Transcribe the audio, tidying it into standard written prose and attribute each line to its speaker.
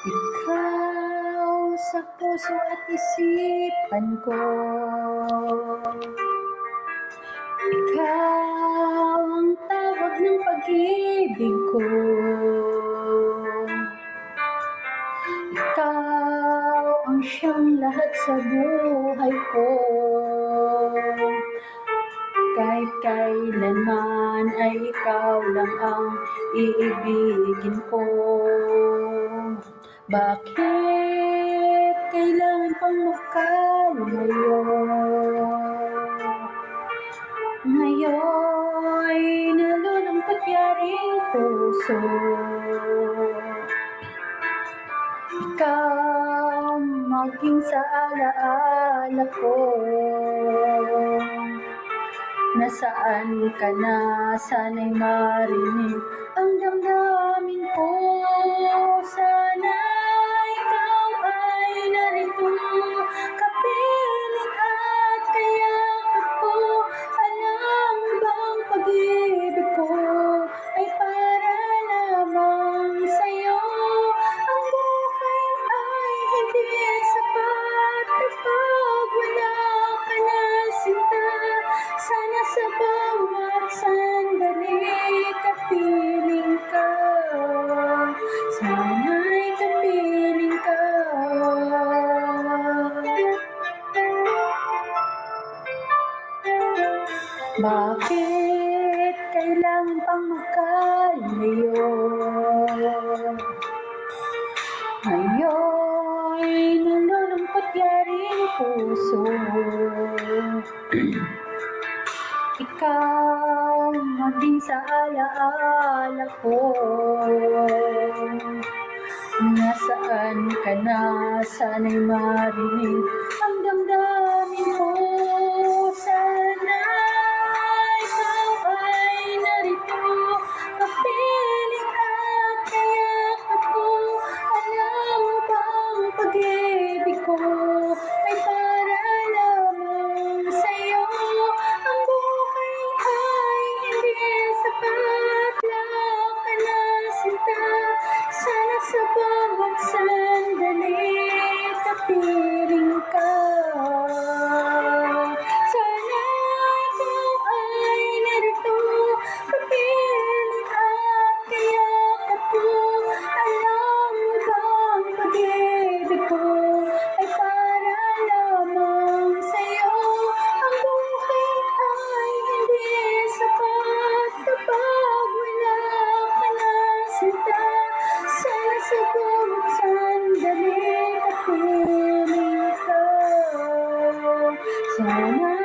Speaker 1: Ikaw sa puso at isipan ko, ikaw ang tawag ng pag-ibig ko, ikaw ang siyang lahat sa buhay ko. Kahit kailanman ay ikaw lang ang iibigin ko. Bakit kailangan pang magkalayo? Ngayon'y nalulungkot yaring puso. Ikaw maging sa alaala ko. Nasaan ka na? Sana'y marinig ang damdamin ko. Sana ikaw ay narito, kapiling at kayakap ko. Alam mo bang pag-ibig ko ay para lamang sa'yo? Ang buhay ay hindi sapat kapag wala ka na, sinta. Sana sa bawat sandali kapiling ka, sana'y kapiling ka. Bakit kailangan pang magkalayo? Ngayon'y nalulungkot yaring puso. Ikaw maging sa alaala ko. Nasaan ka na? Sana'y marinig ang damdamin ko. Sana ikaw ay narito, kapiling at kayakap ko. Alam mo bang pag-ibig ko ay para lamang sa'yo? Ang buhay ay hindi sapat, wala ka na, sinta. Sana sa bawat sandali kapiling ka. Sana ikaw ay narito, kapiling at kayakap ko. Alam mo bang pag-ibig ko ay para lamang sa'yo? Ang buhay ay hindi sapat kapag wala ka na, sinta. Sana sa bawat sandali kapiling ka. Sana